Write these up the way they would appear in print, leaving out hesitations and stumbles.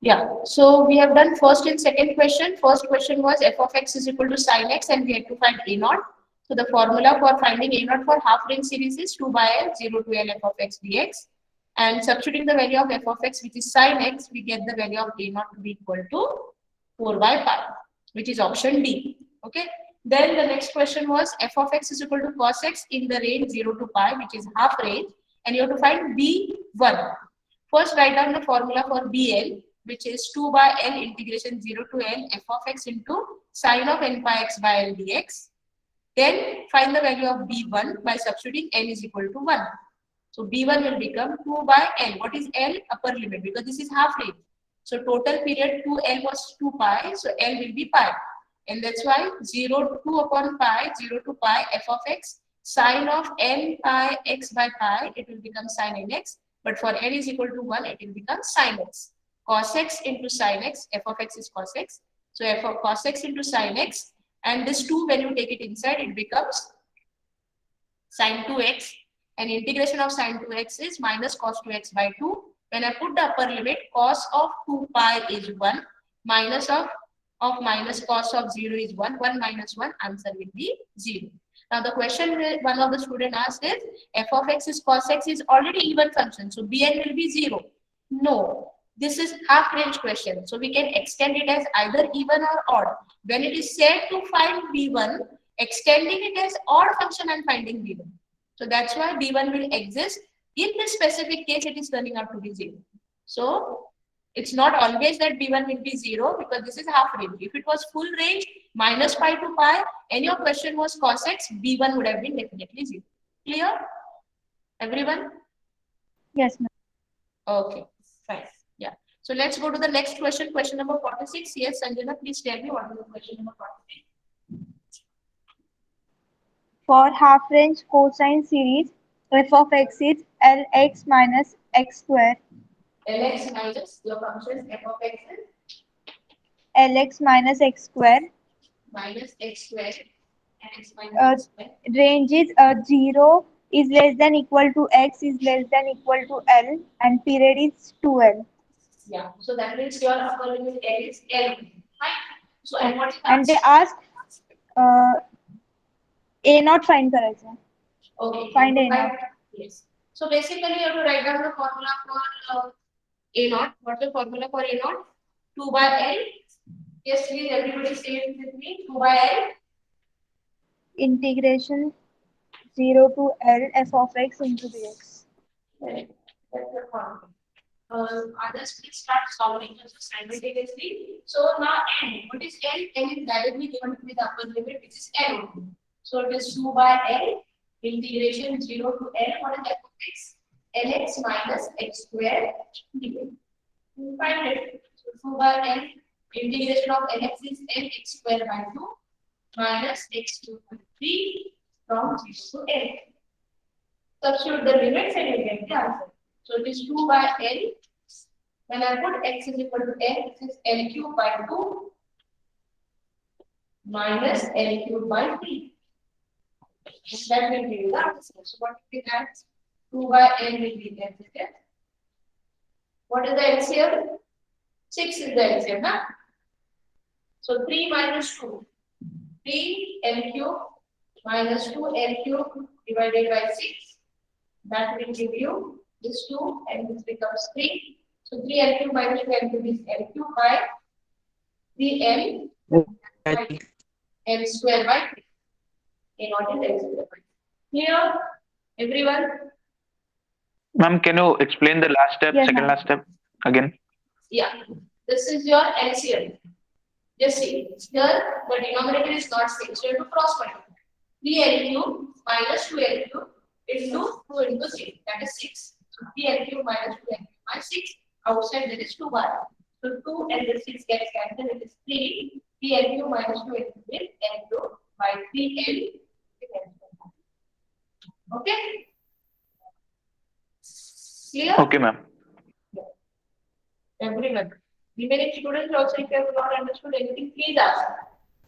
Yeah, so we have done first and second question. First question was f of x is equal to sin x and we had to find a naught. So the formula for finding a naught for half range series is 2 by l 0 to l f of x dx. And substituting the value of f of x, which is sin x, we get the value of a naught to be equal to 4 by pi, which is option D. Okay. Then the next question was f of x is equal to cos x in the range 0 to pi, which is half range, and you have to find B1. First, write down the formula for BL, which is 2 by L integration 0 to L f of x into sine of n pi x by L dx. Then find the value of B1 by substituting n is equal to 1. So B1 will become 2 by L. What is L? Upper limit, because this is half range. So total period 2L was 2 pi, so L will be pi. And that's why 0 2 upon pi, 0 to pi f of x, sine of n pi x by pi, it will become sine nx. But for n is equal to 1, it will become sine x. Cos x into sine x, f of x is cos x. So f of cos x into sine x, and this 2, when you take it inside, it becomes sine 2x. And integration of sine 2x is minus cos 2x by 2. When I put the upper limit, cos of 2 pi is 1, minus of minus cos of 0 is 1, 1 minus 1, answer will be 0. Now the question one of the student asked is, f of x is cos x is already even function, so bn will be 0. No, this is half range question, so we can extend it as either even or odd. When it is said to find b1, extending it as odd function and finding b1. So that's why b1 will exist. In this specific case, it is turning out to be 0. So it's not always that b1 will be 0, because this is half range. If it was full range, minus pi to pi, and your question was cos x, b1 would have been definitely 0. Clear? Everyone? Yes, ma'am. Okay, fine. Yeah. So let's go to the next question, question number 46. Yes, Sanjana, please tell me what is the question number 46. For half range cosine series, f of x is Lx minus x square. Lx minus your function f of x is Lx minus x square. minus x square and x minus x square. Range is 0 is less than equal to x is less than equal to L, and period is 2L. Yeah. So that means your upper limit L is L. Right? So and what is And they ask a not find करायचं. okay. Find a naught. Yes. So basically, you have to write down the formula for a naught. What's the formula for a naught? 2 by L. Yes, please, everybody say it with me. 2 by L. Integration 0 to L f of x into dx. Right. That's the formula. Others please start solving simultaneously. So now n. What is n? N is directly given with the upper limit, which is n. So it is 2 by L integration 0 to L. What is f of x? Lx minus x square dx. Find it. So 2 by L integration of Lx is Lx square by 2 minus x cube by 3 from 0 to L. Substitute the limits and you get the answer. So it is 2 by L. When I put x is equal to L, this is L cube by 2 minus L cube by 3. That will give you the answer. So what is that? 2 by L will be there. What is the LCM? 6 is the LCM, huh? So 3 minus 2. 3 L cube minus 2 L cube divided by 6. That will give you this 2 and this becomes 3. So 3 L cube minus 2 L cube is L cube by 3 L L square by 3. A naught is L square by 3. Clear? Everyone? Ma'am, can you explain the last step, Yes, second ma'am. last step again? Yeah. This is your LCM. Just see. Here the denominator is not 6. So you have to cross multiply. 3 L cube minus 2 L cube into 2 into 6. That is 6. So 3 L cube minus 2 L cube by 6. Outside there is 2 bar. So 2 and the 6 gets cancelled. It is 3. 3 L cube minus 2 L cube is L cube by 3 L. Okay? Clear? Okay, ma'am. Everyone. Remaining students also, if you have not understood anything, please ask.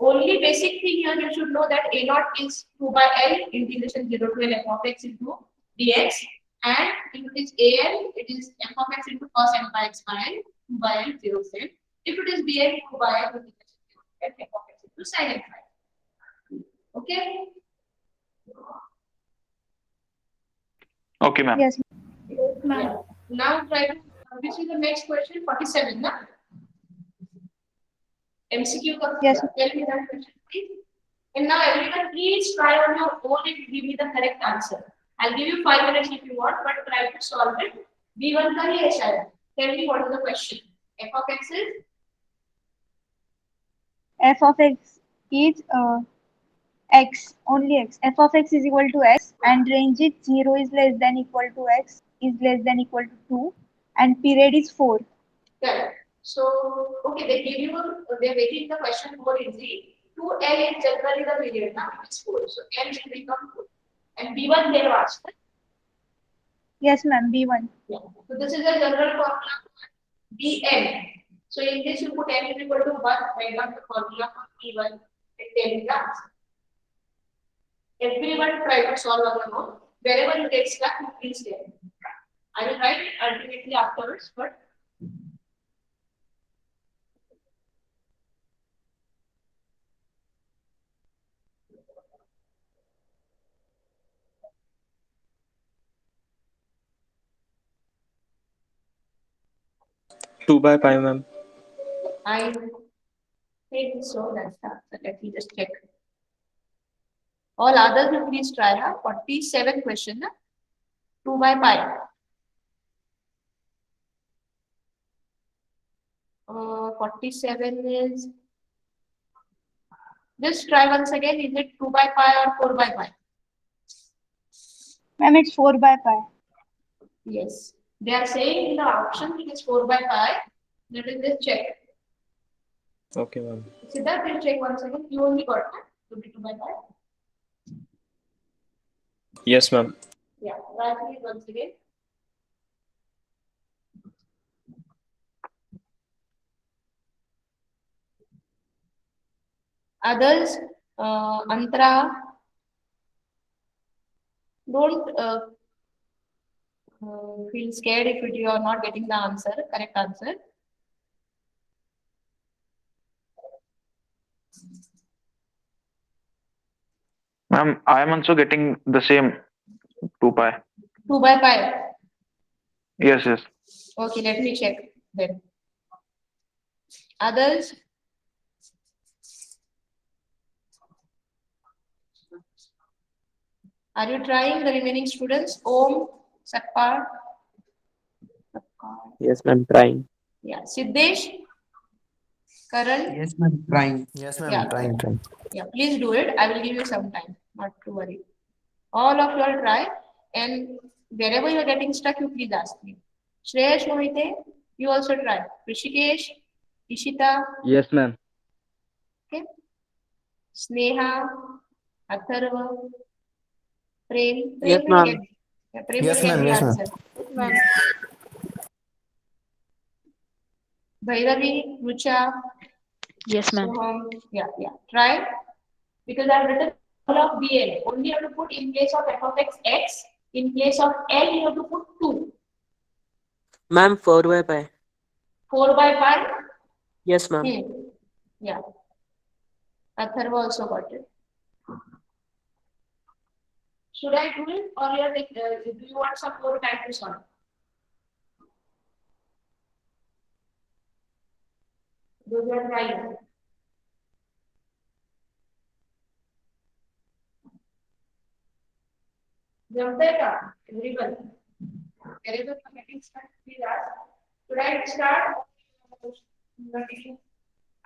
Only basic thing here you should know that a naught is 2 by L integration 0 to L f of x into dx, and if it is a L, it is f of x into cos n by x by L by L 0 to L. If it is Bn 2 by L integration 0 to L f of x into sin x. Okay. Okay, ma'am. Yes. Yeah. Now try to which is the next question 47 na? MCQ ka Yes. tell me that question please. And now everyone please try on your own and give me the correct answer. I'll give you 5 minutes if you want, but try to solve it. B1 का ही है शायद. Tell me what is the question. F of x is F of x is x, only x. F of x is equal to x and range is 0 is less than equal to x is less than equal to 2 and period is 4. correct. So okay, they give you they're making the question more easy. 2L is generally the period now it's 4. So L will become 4. And B1 they have asked. Yes, ma'am, B1. Yeah. So this is a general formula for Bn. So in this you put n is equal to 1, write down the formula for P1 and tell me the answer. Everyone try to solve on your own. Wherever you get stuck, you please tell me. I will write it ultimately afterwards, but 2 by pi, ma'am. I think so. That's the answer. Let me just check. All others you please try. 47 question. 2 by pi. 47 is. Just try once again. Is it 2 by pi or 4 by pi? Ma'am, it's 4 by pi. Yes. They are saying in the option it is 4 by pi. Let us just check. Okay, ma'am. Siddharth, will check once again. You only got that to be 2 by pi. Yes, ma'am. Yeah, write it once again. Others, Antara, don't feel scared if you are not getting the answer, correct answer. Ma'am, I am also getting the same 2 pi. 2 by pi. Yes, yes. Okay, let me check then. Others? Are you trying, the remaining students? Om, Satpal? Yes, ma'am. Trying. Yeah, Siddesh? Karan? Yes, ma'am. Trying. Yes, ma'am. Yeah. Trying. Yeah, please do it. I will give you some time, not to worry. All of you all try, and wherever you are getting stuck, you please ask me. Shreya, Mohite, you also try. Rishikesh, Ishita, Yes, ma'am. okay. Sneha, Atharva, Prem. Yes, Prem will ma'am. get. Yeah, Prem Yes, will get ma'am. the Yes, ma'am. answer. Bhairavi, Rucha, Yes, ma'am. Soham. Yeah, yeah. Try. Because I've written all of BL. Only you have to put in place of f of x, x. In place of L, you have to put 2. Ma'am, 4 by pi. 4 by pi. Yes, ma'am. Yeah. Atharva also got it. Should I do it or you are like, do you want some more time to solve? Those are trying. Jamteka, everyone. Wherever the meeting starts, please ask. Should I start?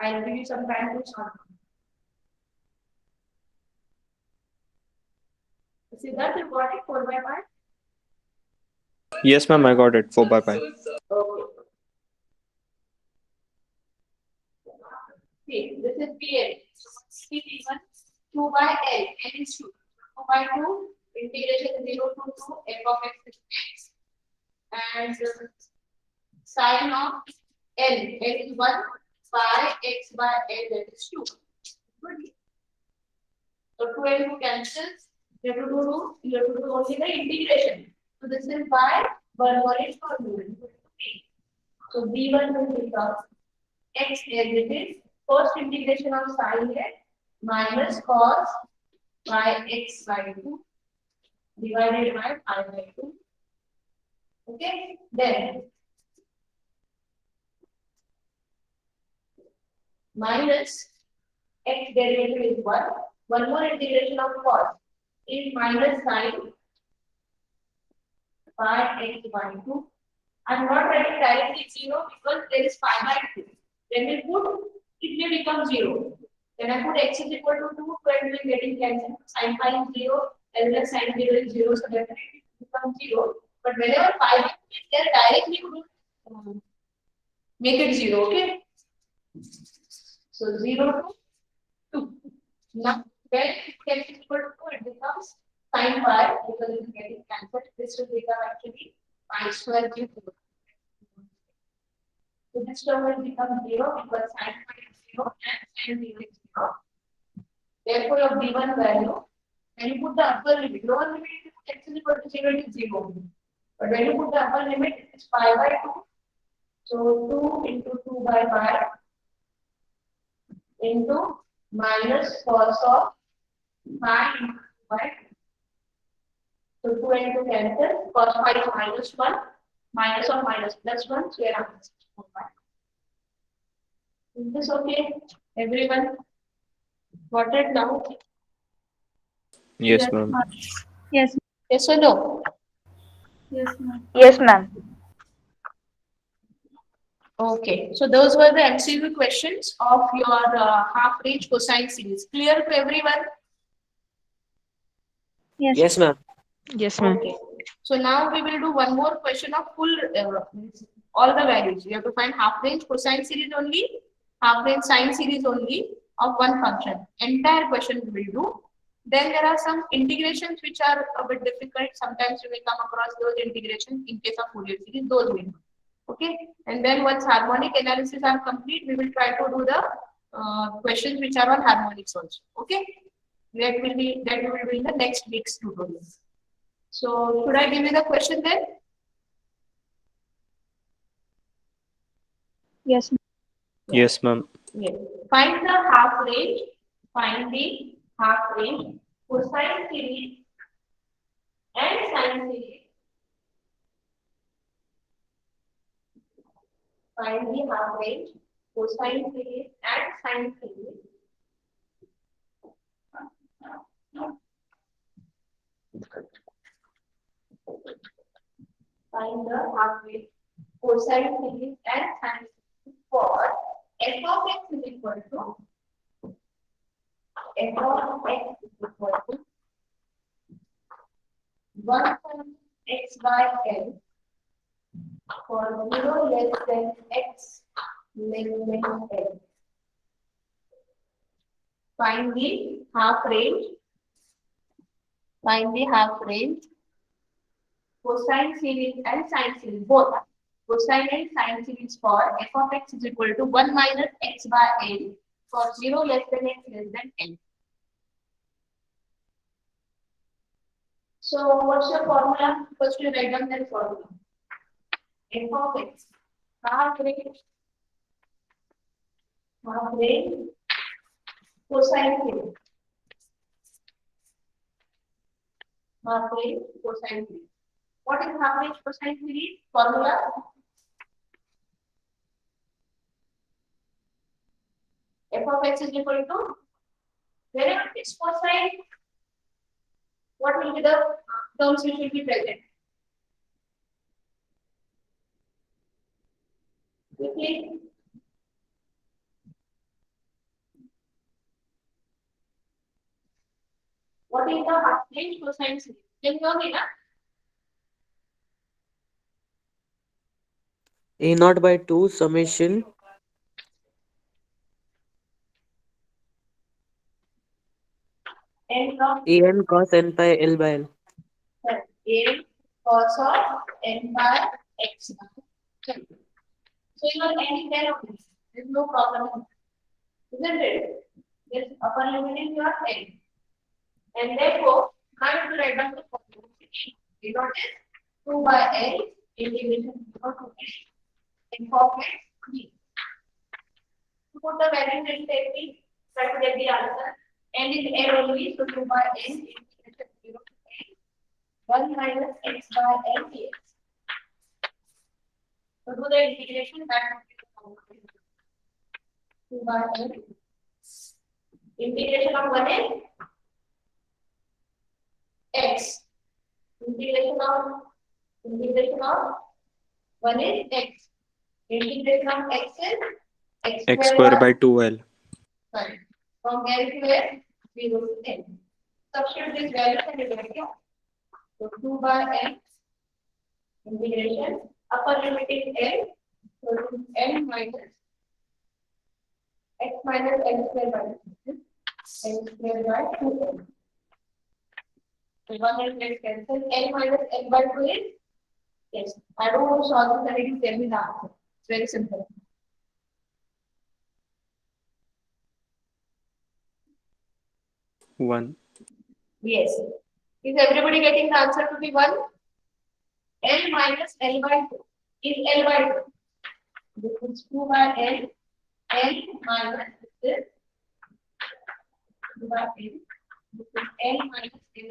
I'll give you some time to solve. Siddharth, you got it 4 by pi? Yes, ma'am. I got it. 4 by pi. Okay. See, this is PL. P1 2 by L. L is 2. 2 by 2, integration 0 to 2, f of x is x. And sine of L. L is 1 by x by L, that is 2. Good. So 2 and 2 cancels. You have to do only the integration. So this is by Bernoulli formula. So So b1 will become x derivatives, first integration of sin x minus cos by x by 2 divided by pi by 2. Okay, then minus x derivative is 1. One more integration of cos is minus sin by x by 2. I'm not writing directly 0 because there is pi by 2. When we put, it will become 0. When I put x is equal to 2, it will be getting cancelled. Sin pi is 0, as well as sin 0 is 0, so definitely it becomes 0. But whenever pi by 2 is there, directly you will make it 0, okay? So 0 to 2. Now, when it gets equal to 2, it becomes sin pi because it is getting cancelled. This will become actually pi square cube. So this term will become 0 because sin pi is 0 and sin 0 is 0. Therefore, your b1 value, when you put the upper limit, lower limit if you put x is equal to 0, it is 0. But when you put the upper limit, it is pi by 2. So 2 into 2 by pi into minus cos of pi into 2 by 2. So 2 and 2 cancel, cos pi is minus 1, minus of minus plus 1, so your answer is 4 pi. Is this okay? Everyone got it now? Yes, ma'am. Yes. Yes or no? Yes, ma'am. Yes, ma'am. Okay, so those were the MCQ questions of your half-range cosine series. Clear to everyone? Yes. Yes, ma'am. Yes, ma'am. Okay. So now we will do one more question of full all the values. You have to find half-range cosine series only, half-range sine series only of one function. Entire question we will do. Then there are some integrations which are a bit difficult. Sometimes you may come across those integrations in case of Fourier series. Those we will do. Okay, and then once harmonic analysis are complete, we will try to do the questions which are on harmonics also. Okay, that we will do in the next week's tutorial. So should I give you the question then? Yes. Yes, ma'am. Yes. Find the half range. Find the half range cosine series and sine series. Find the half range cosine series and sine series. Find the half range cosine series and sine series for f of x is equal to f of x is equal to 1 x by n for 0 less than x less than n. Find the half range. Find the half range cosine series and sine series both. Cosine and sine series for f of x is equal to 1 minus x by n for 0 less than x less than n. So what's your formula? First you write down that formula. F of x half range cosine series. Half range cosine series. What is half range cosine series? Formula. F of x is equal to, whenever it's cosine, what will be the terms which will be present? Quickly. What is the half range cosine series? Can you hear me now? A naught by 2 summation N of a n cos n pi L by L. a cos of n by x. So you are ending there only. There is no problem. Isn't it? This upper limit is your n. And therefore, now you have to write down the formula. A naught is 2 by n integration of f of x b. To put the value in step b, try to get the answer. N is n only, so 2 by n integration 0 to n 1 minus x by n dx. So do the integration that would be 2 by n. Integration of 1n x. Integration of 1 is x. Integration of x is X square by 2L. Sorry. From L to L, 0 to n. Substitute this value and you get it. So 2 by n integration upper limit is L, so n minus x minus n square by 2 n. So 1 is less cancel. N minus n by 2 is yes. I don't want to solve this and it is tell me the answer. It's very simple. One. Yes. Is everybody getting the answer to be 1? L minus L by 2 is L by 2. This is 2 by L. L minus this 2 by L. This is L minus L by 2.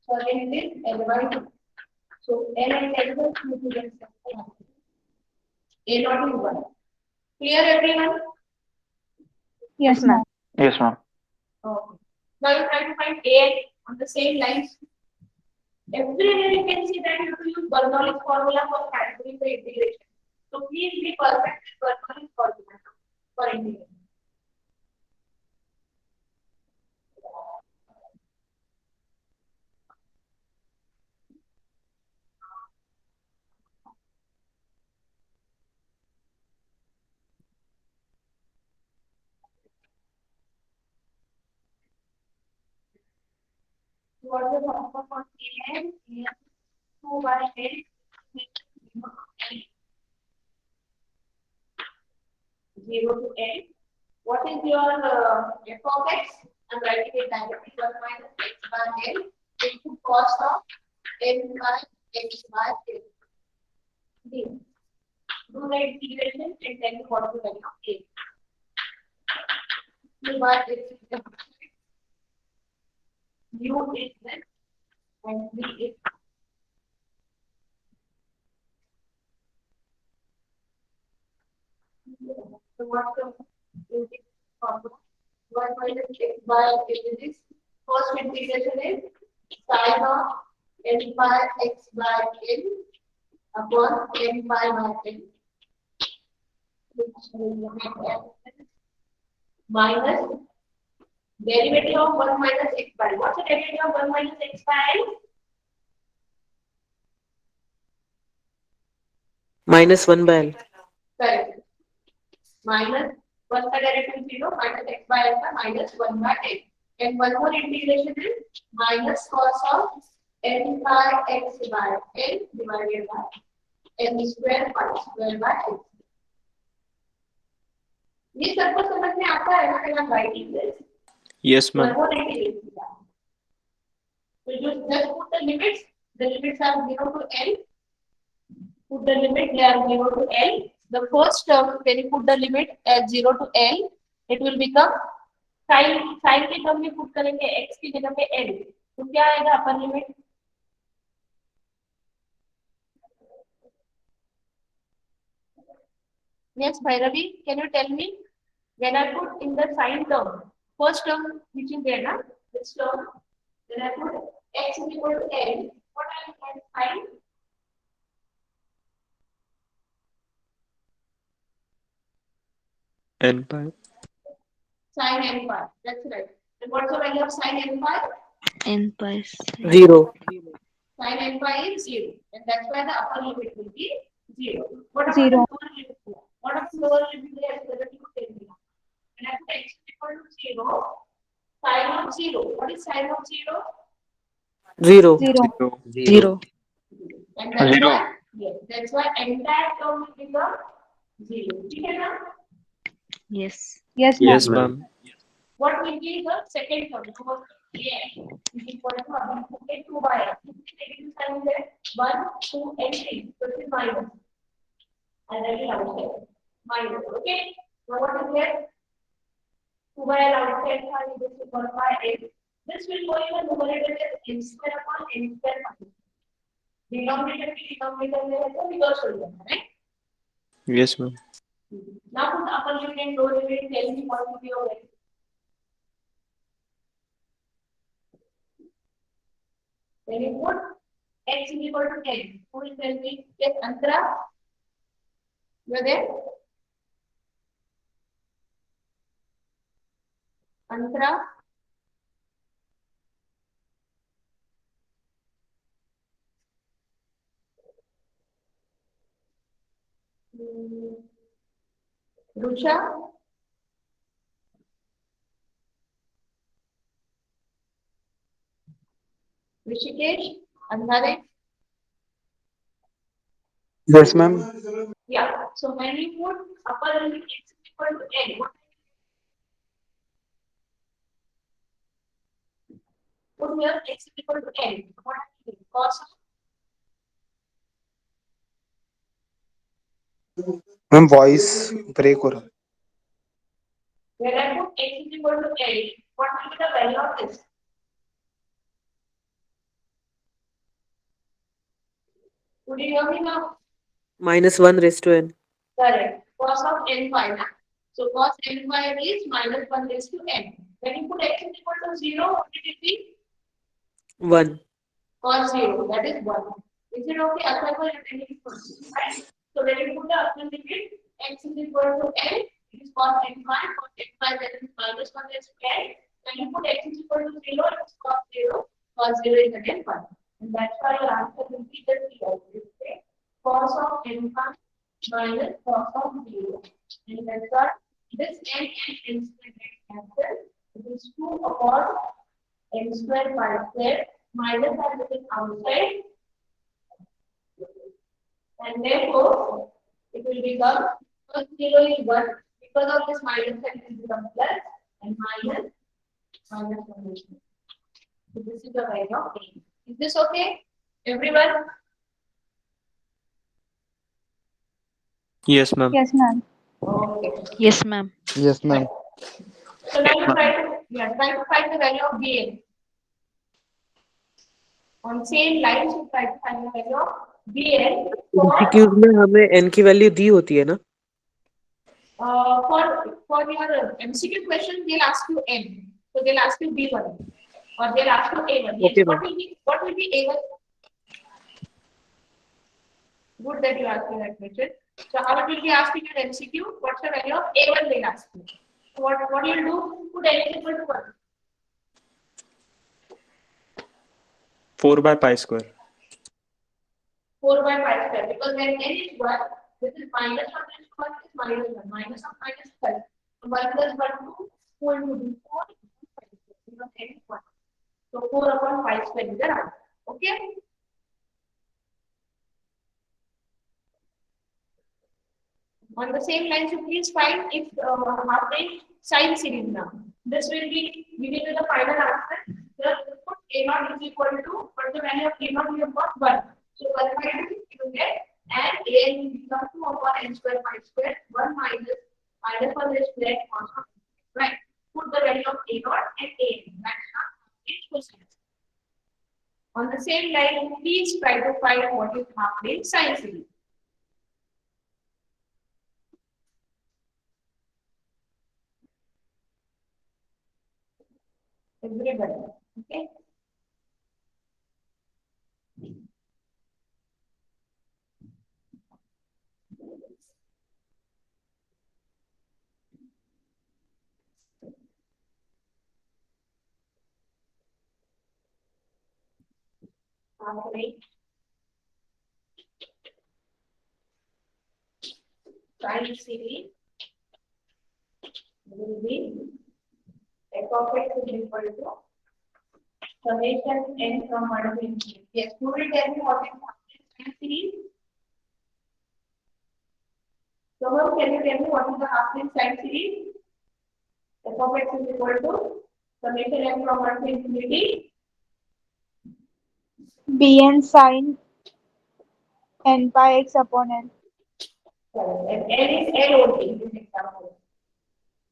So again it is L by 2. So L and L by 2 to get simple. A not is 1. Clear everyone? Yes, ma'am. Yes, ma'am. Okay. Now you try to find A on the same lines. Everywhere you can see that you have to use Bernoulli's formula for calculating the integration. So please be perfect with Bernoulli's formula for integration. What is the formula for An? 2 by L. 0 to N. What is your f of x? I'm writing it directly 1 minus x by L into cos of n by x by L. D. Do the integration and tell me what is the value of A. 2 by x is the u is less and v is so what's the basic formula? 1 minus x by L is first integration is sin of n by x by L upon n by L, which will minus derivative of 1 minus x by. What's the derivative of 1 minus x by? Minus 1 by L. Correct. Minus 1 by derivative 0 minus x by alpha minus 1 by x. And one more integration is minus cos of n by x by n divided by n square pi square by x. ये सबको समझ में आता है ना कि I'm writing this? Yes, One ma'am. more integration. So you just put the limits. The limits are 0 to L. Put the limit, they are 0 to L. The first term, when you put the limit at 0 to L, it will become sin के term में put करेंगे x की जगह पे L. तो क्या आएगा upper limit? Yes, Bhairavi, can you tell me when I put in the sin term, first term which is there, na? This term, then I put x is equal to L. What I will find? N by Sin n pi. That's right. And what's the value of sin n pi? N pi 0. Sin n pi is 0. And that's why the upper limit will be 0. What about 0. the lower limit? What of the lower limit there? So that you tell me. And I put x is equal to 0. Sin of 0. What is sin of 0? 0. 0. 0. And that's 0. why, yes, that's why entire term will become 0. Okay, na? Yes. Yes, ma'am. yes, ma'am. What will be the second term? Because a is equal to 2 by n. Taking sign there 1, 2, and 3. So it is minus. And then the outside. Minus. Okay. Now what is there? 2 by L outside side, this is 1 by L. This will go in the numerator as n square upon n square minus. Denominator की denominator में है तो reverse हो जाएगा, right? Yes, ma'am. Now put upper limit and lower limit, tell me what will be your value. When you put x is equal to n, who will tell me? Yes, Antara? You are there? Antara? Rusha? Rishikesh? Andhare? Yes, ma'am. Yeah. So when you put upper limit x is equal to n, what put here x is equal to n. What is it? Cos of Ma'am, voice break हो रहा है. when I put x is equal to n, what will be the value of this? Could you hear me now? Minus 1 raised to n. Correct. Cos of n pi. So cos n pi is minus 1 raised to n. When you put x is equal to 0, what will it be? 1. Cos 0, that is 1. Is it okay? Otherwise, right? So when you put the upper limit, x is equal to n, it is cos n pi, that is minus 1 raised to n. When you put x is equal to 0, it is cos 0 is again 1. And that's why your answer will be the okay? Cos of n pi minus cos of 0. And that's why this n and n square get cancelled. It is 2 upon n square pi square minus and this is outside. And therefore, it will become cos 0 is 1. Because of this minus and it will become plus and minus 1. So this is the value of a. Is this okay? Everyone? Yes, ma'am. Yes, ma'am. Okay. Yes, ma'am. Yes, ma'am. So now you try to find the value of bn. On same lines, you try to find the value of bn MCQs में हमें n की value दी होती है ना? for your MCQ question, they'll ask you n. So they'll ask you b1 or they'll ask you a1. Yes. Okay, What will be a1? Good that you asked me that question. So how it will be asked in your MCQ? What's the value of a1? They'll ask you. So what you'll do? Put n equal to 1. 4 by pi square. 4 by pi square. Because when n is 1, this is minus of this 1 is minus 1. Minus of minus 12. So 1 plus 1 2, 4 will be 4. Because n is 1. So 4 upon pi square is the answer. Okay? On the same lines, you please find if half range sine series now. This will be giving you the final answer. Here, put a0 is equal to, but the value of a0 you have got 1. So 1 by 2 you get, and an is equal to 2 upon n square pi square, 1 minus 1 raised to n constant. Right. Put the value of a0 and an. That's not each question. On the same line, please try to find what is half range sine series. Everybody, okay? Right. Sine series will be f of x is equal to summation n from 1 to infinity. Yes, who will tell me what is half series? Someone, can you tell me what is the half range sine series? F of x is equal to summation n from 1 to infinity. Bn sine n by x upon n. Correct. And L is L only in this example.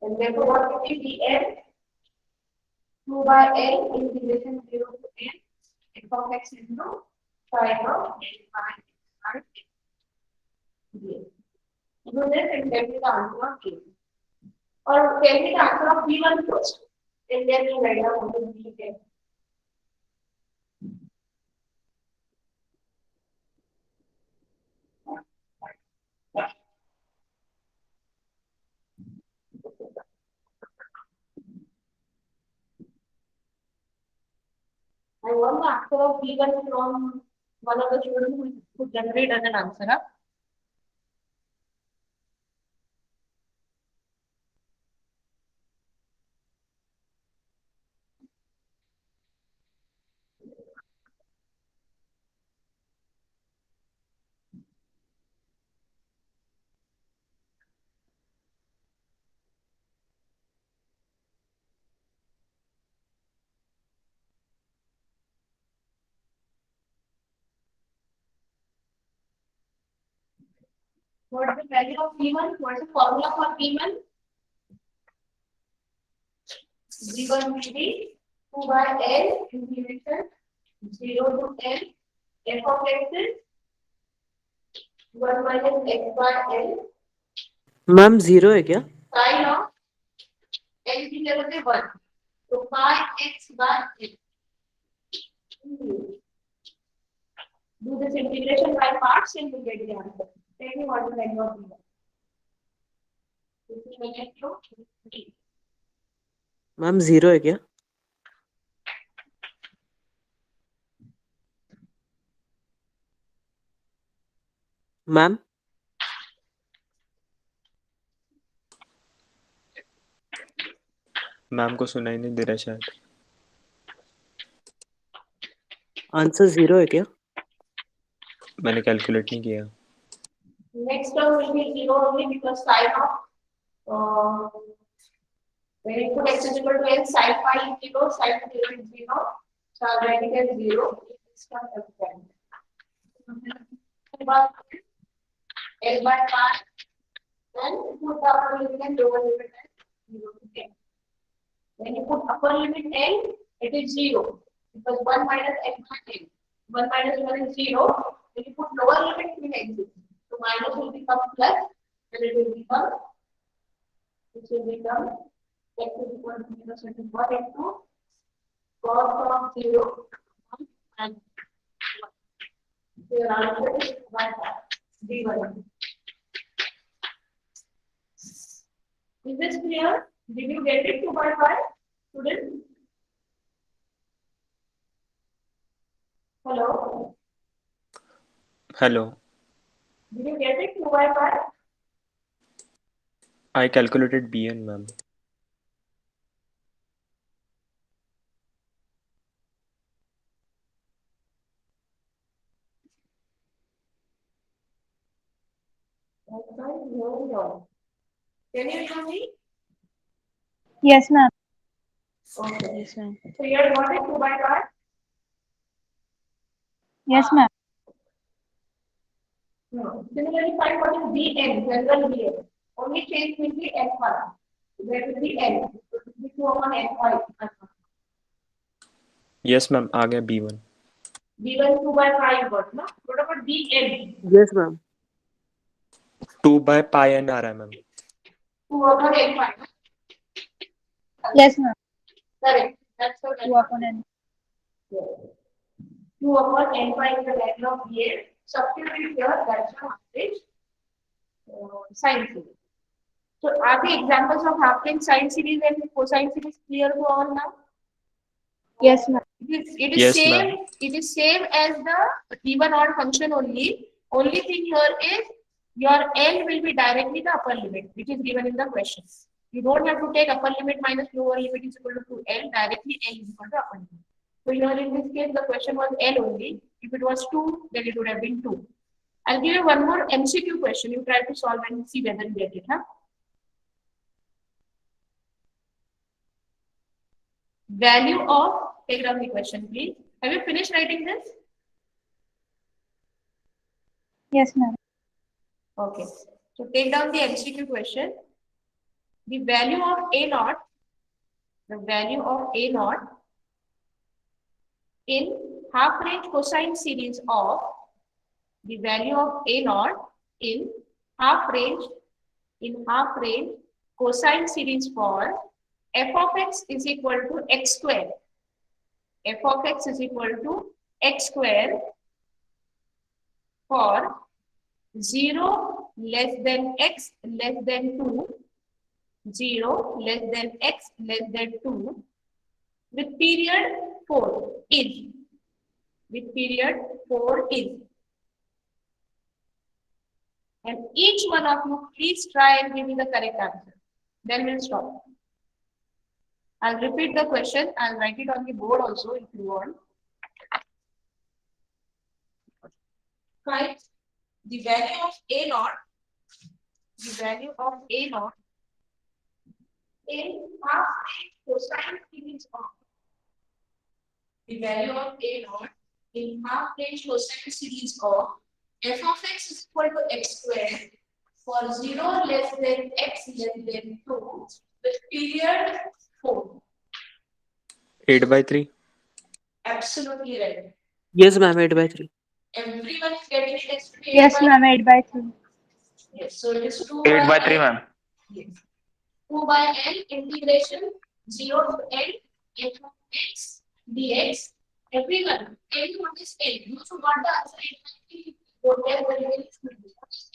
And therefore, what will be Dl? 2 by L integration 0 to N f of x into sine of L by X. dl. Do this and tell me the answer of K. Or tell me the answer of B1 first. And then we write down what is B10. I want the answer of B1 from one of the students who could generate as an answer. Huh? What is the value of B1? What is the formula for B1? B1 will be 2 by L integration 0 to L f of x is 1 minus x by L ma'am 0 है क्या? sin of L की जगह पे 1. So pi x by L. Do this integration by parts and you get the answer. Tell me what is the value of B1. This is value of B. Ma'am 0 है क्या? Ma'am ma'am को सुनाई नहीं दे रहा शायद. Answer 0 है क्या? मैंने कैलकुलेट नहीं किया. Next term will be 0 only because sin of when you put x is equal to n, sin pi is 0, sin 0 is 0, so I'll write it as 0. This term is 10. L by pi, then put the upper limit and lower limit as 0 to 10. When you put upper limit n, it is 0 because 1 minus x by n. 1 minus 1 is 0. When you put lower limit, it will exist. So minus will become plus, and it will become x is equal to minus 1 into cos of 0 and 1. So your answer is 1 D1. Is this clear? Did you get it 2 by 5, students? Hello? Hello. Did you get it 2 by 5? I calculated BN, ma'am. Can you hear me? Yes, ma'am. Okay. Yes, ma'am. So you are got it 2 by 5? Yes, ma'am. No. Similarly, find what is Bn, general Bn. Only change will be F1. There will be N. So it will be 2 upon F5. Yes, ma'am. आ गया B1. B1 2 by 5 you got, no? What about Bn? Yes ma'am. 2 by pi n आ रहा है, ma'am. 2 upon F5. Yes, ma'am. Correct. That's what 2 upon n. 2 upon N5 is the value of Bn. Substitute here, that's your average sine series. So are the examples of half-range sine series and cosine series clear to all now? Yes, ma'am. It is Yes, same. ma'am. It is same as the even odd function only. Only thing here is your L will be directly the upper limit, which is given in the question. You don't have to take upper limit minus lower limit is equal to L. Directly L is equal to upper limit. So here in this case, the question was L only. If it was 2, then it would have been 2. I'll give you one more MCQ question. You try to solve and see whether you get it. Huh? Value of, take down the question, please. Have you finished writing this? Yes, ma'am. Okay. So take down the MCQ question. The value of A naught, in half range cosine series of the value of A naught in half range cosine series for f of x is equal to x square. F of x is equal to x square for 0 less than x less than 2, 0 less than x less than 2, with period 4 is. With period 4 is. And each one of you, please try and give me the correct answer. Then we'll stop. I'll repeat the question. I'll write it on the board also if you want. Find the value of A naught. The value of A naught in half range cosine series of. The value of A naught in half range cosine series of f of x is equal to x square for 0 less than x less than 2 with period 4. 8 by 3. Absolutely right. Yes, ma'am. 8 by 3. Everyone is getting it as 8 Yes, by ma'am. 8 by 3. Yes, so it is 2 8 by by 3, L. ma'am. Yes. 2 by L integration 0 to L f of x dx. Everyone, L what is L? You should not the answer 8 by 3. Whatever you will choose. What is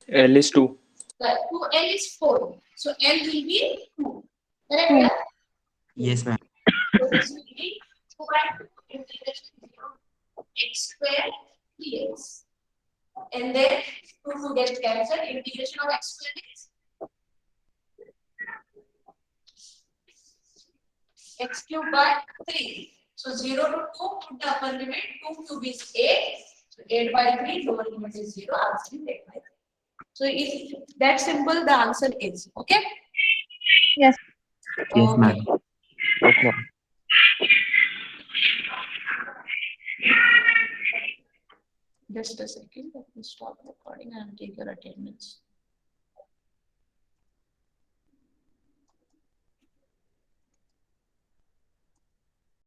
L? L is 2. The 2L is 4. So L will be 2. Correct? Yeah? Yes, ma'am. So this will be 2 by 2 integration 0 x square dx. And then 2 gets cancelled. Integration of x square is x cube by 3. So 0 to 2, put the upper limit. 2 cube is 8. So 8 by 3, lower limit is 0. Answer is 8 by 3. So if that simple, the answer is. Okay? Yes. Yes, ma'am. Okay. Just a second. Let me stop recording and take your attendance.